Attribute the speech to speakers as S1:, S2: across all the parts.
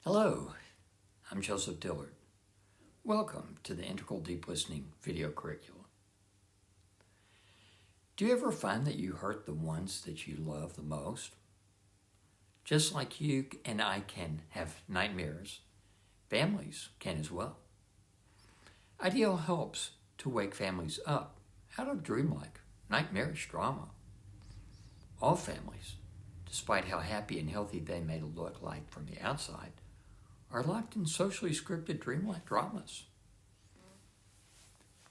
S1: Hello, I'm Joseph Dillard. Welcome to the Integral Deep Listening Video Curricula. Do you ever find that you hurt the ones that you love the most? Just like you and I can have nightmares, families can as well. IDL helps to wake families up out of dreamlike, nightmarish drama. All families, despite how happy and healthy they may look like from the outside, are locked in socially scripted dreamlike dramas.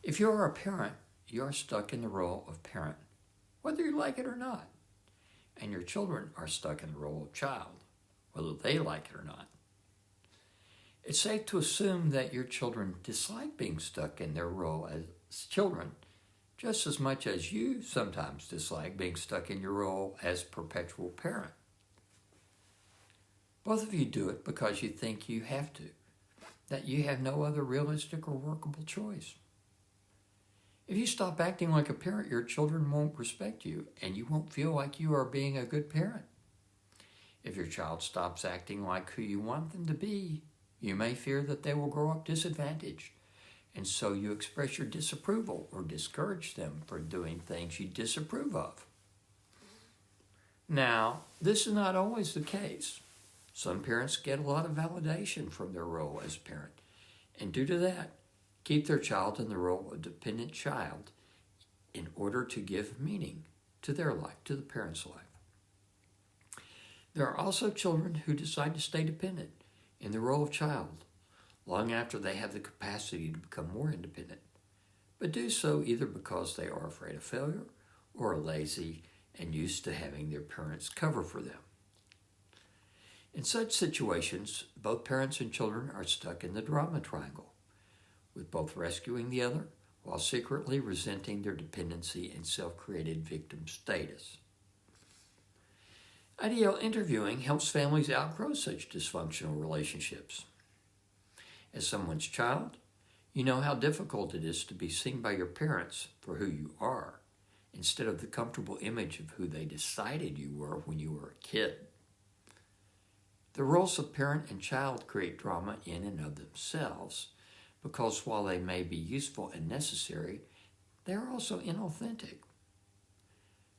S1: If you are a parent, you are stuck in the role of parent, whether you like it or not. And your children are stuck in the role of child, whether they like it or not. It's safe to assume that your children dislike being stuck in their role as children just as much as you sometimes dislike being stuck in your role as perpetual parent. Both of you do it because you think you have to, that you have no other realistic or workable choice. If you stop acting like a parent, your children won't respect you, and you won't feel like you are being a good parent. If your child stops acting like who you want them to be, you may fear that they will grow up disadvantaged, and so you express your disapproval or discourage them for doing things you disapprove of. Now, this is not always the case. Some parents get a lot of validation from their role as parent, and due to that, keep their child in the role of dependent child in order to give meaning to their life, to the parent's life. There are also children who decide to stay dependent in the role of child long after they have the capacity to become more independent, but do so either because they are afraid of failure or are lazy and used to having their parents cover for them. In such situations, both parents and children are stuck in the drama triangle, with both rescuing the other while secretly resenting their dependency and self-created victim status. IDL interviewing helps families outgrow such dysfunctional relationships. As someone's child, you know how difficult it is to be seen by your parents for who you are, instead of the comfortable image of who they decided you were when you were a kid. The roles of parent and child create drama in and of themselves because while they may be useful and necessary, they are also inauthentic.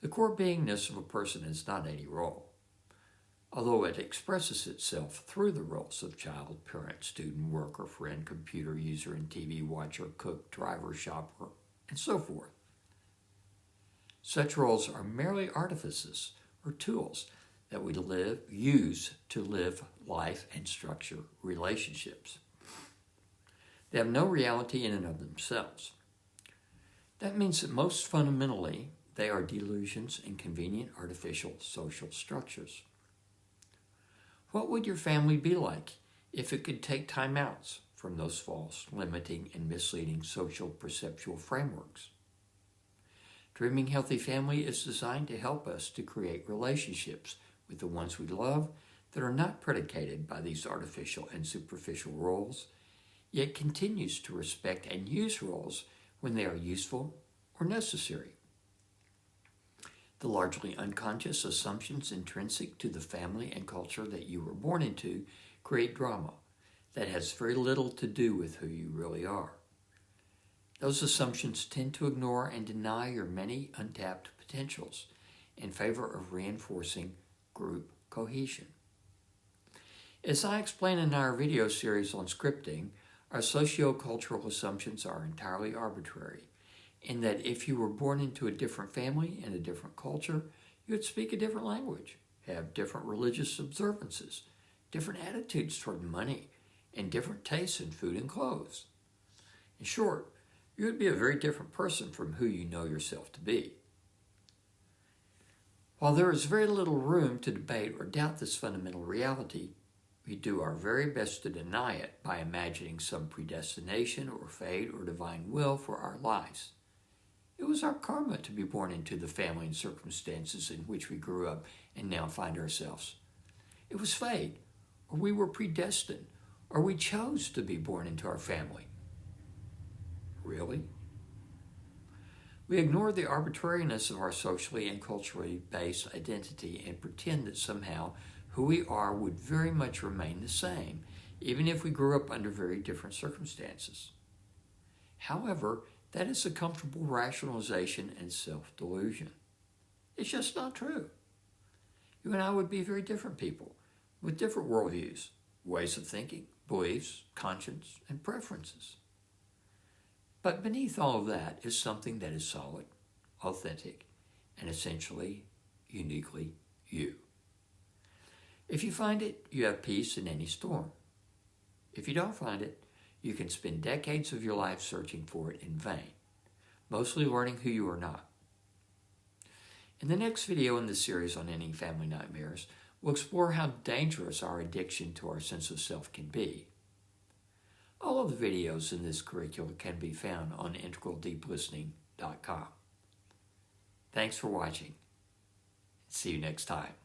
S1: The core beingness of a person is not any role, although it expresses itself through the roles of child, parent, student, worker, friend, computer user, and TV watcher, cook, driver, shopper, and so forth. Such roles are merely artifices or tools that we use to live life and structure relationships. They have no reality in and of themselves. That means that most fundamentally, they are delusions and convenient artificial social structures. What would your family be like if it could take timeouts from those false, limiting, and misleading social perceptual frameworks? Dreaming Healthy Family is designed to help us to create relationships with the ones we love that are not predicated by these artificial and superficial roles, yet continues to respect and use roles when they are useful or necessary. The largely unconscious assumptions intrinsic to the family and culture that you were born into create drama that has very little to do with who you really are. Those assumptions tend to ignore and deny your many untapped potentials in favor of reinforcing group cohesion. As I explain in our video series on scripting, our socio-cultural assumptions are entirely arbitrary, in that if you were born into a different family and a different culture, you would speak a different language, have different religious observances, different attitudes toward money, and different tastes in food and clothes. In short, you would be a very different person from who you know yourself to be. While there is very little room to debate or doubt this fundamental reality, we do our very best to deny it by imagining some predestination or fate or divine will for our lives. It was our karma to be born into the family and circumstances in which we grew up and now find ourselves. It was fate, or we were predestined, or we chose to be born into our family. Really? We ignore the arbitrariness of our socially and culturally based identity and pretend that somehow who we are would very much remain the same, even if we grew up under very different circumstances. However, that is a comfortable rationalization and self-delusion. It's just not true. You and I would be very different people with different worldviews, ways of thinking, beliefs, conscience, and preferences. But beneath all of that is something that is solid, authentic, and essentially uniquely you. If you find it, you have peace in any storm. If you don't find it, you can spend decades of your life searching for it in vain, mostly learning who you are not. In the next video in this series on ending family nightmares, we'll explore how dangerous our addiction to our sense of self can be. All of the videos in this curricula can be found on integraldeeplistening.com. Thanks for watching. See you next time.